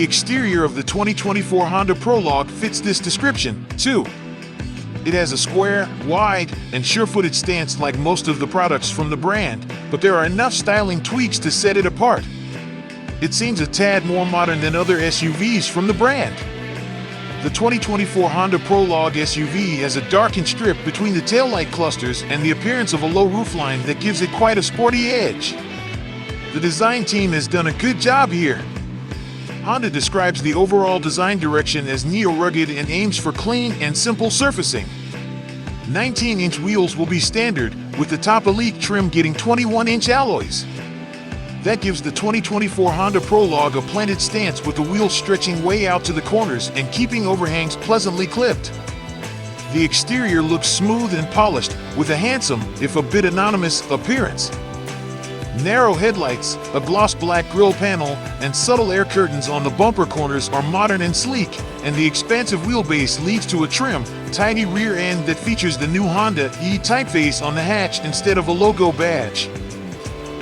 exterior of the 2024 Honda Prologue fits this description, too. It has a square, wide, and sure-footed stance like most of the products from the brand, but there are enough styling tweaks to set it apart. It seems a tad more modern than other SUVs from the brand. The 2024 Honda Prologue SUV has a darkened strip between the taillight clusters and the appearance of a low roofline that gives it quite a sporty edge. The design team has done a good job here. Honda describes the overall design direction as neo-rugged and aims for clean and simple surfacing. 19-inch wheels will be standard, with the top Elite trim getting 21-inch alloys. That gives the 2024 Honda Prologue a planted stance with the wheels stretching way out to the corners and keeping overhangs pleasantly clipped. The exterior looks smooth and polished, with a handsome, if a bit anonymous, appearance. Narrow headlights, a gloss black grille panel, and subtle air curtains on the bumper corners are modern and sleek, and the expansive wheelbase leads to a trim, tidy rear end that features the new Honda E typeface on the hatch instead of a logo badge.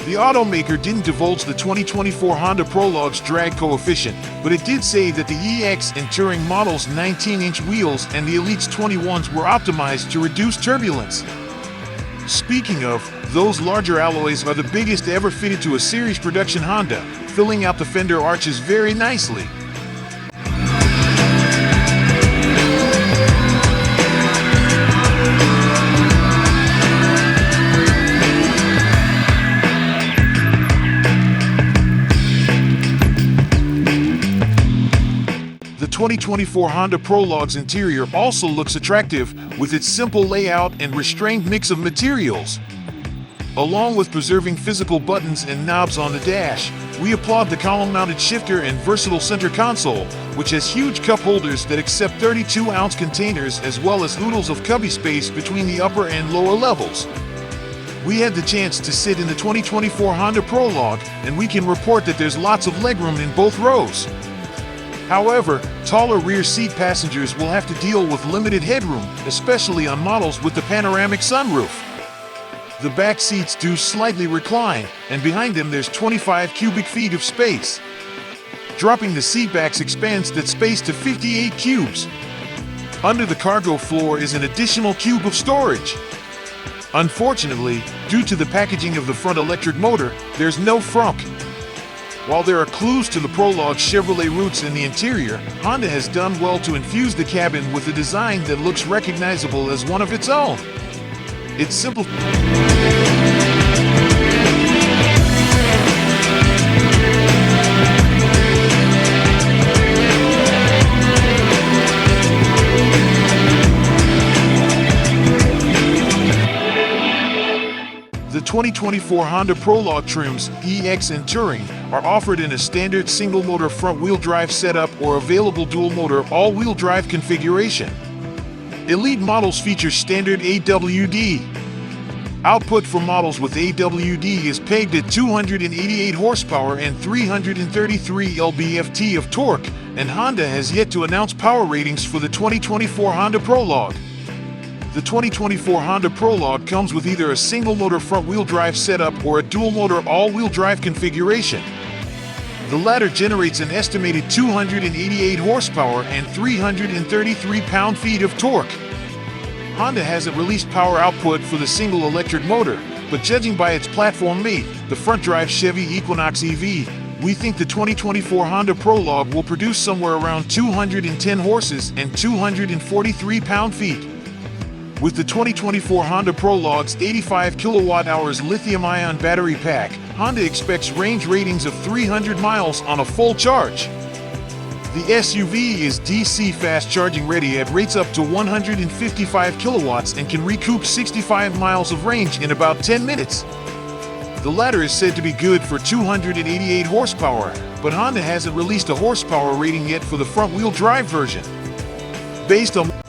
The automaker didn't divulge the 2024 Honda Prologue's drag coefficient, but it did say that the EX and Touring models' 19-inch wheels and the Elite's 21s were optimized to reduce turbulence. Speaking of, those larger alloys are the biggest ever fitted to a series production Honda, filling out the fender arches very nicely. The 2024 Honda Prologue's interior also looks attractive, with its simple layout and restrained mix of materials. Along with preserving physical buttons and knobs on the dash, we applaud the column-mounted shifter and versatile center console, which has huge cup holders that accept 32-ounce containers as well as oodles of cubby space between the upper and lower levels. We had the chance to sit in the 2024 Honda Prologue, and we can report that there's lots of legroom in both rows. However, taller rear seat passengers will have to deal with limited headroom, especially on models with the panoramic sunroof. The back seats do slightly recline, and behind them there's 25 cubic feet of space. Dropping the seatbacks expands that space to 58 cubes. Under the cargo floor is an additional cube of storage. Unfortunately, due to the packaging of the front electric motor, there's no frunk. While there are clues to the Prologue's Chevrolet roots in the interior, Honda has done well to infuse the cabin with a design that looks recognizable as one of its own. It's simple. The 2024 Honda Prologue trims, EX and Touring, are offered in a standard single-motor front-wheel drive setup or available dual-motor all-wheel drive configuration. Elite models feature standard AWD. Output for models with AWD is pegged at 288 horsepower and 333 lb-ft of torque, and Honda has yet to announce power ratings for the 2024 Honda Prologue. The 2024 Honda Prologue comes with either a single-motor front-wheel drive setup or a dual-motor all-wheel drive configuration. The latter generates an estimated 288 horsepower and 333 pound-feet of torque. Honda hasn't released power output for the single electric motor, but judging by its platform mate, the front-drive Chevy Equinox EV, we think the 2024 Honda Prologue will produce somewhere around 210 horses and 243 pound-feet. With the 2024 Honda Prologue's 85 kilowatt-hours lithium-ion battery pack, Honda expects range ratings of 300 miles on a full charge. The SUV is DC fast charging ready at rates up to 155 kilowatts and can recoup 65 miles of range in about 10 minutes. The latter is said to be good for 288 horsepower, but Honda hasn't released a horsepower rating yet for the front-wheel drive version. Based on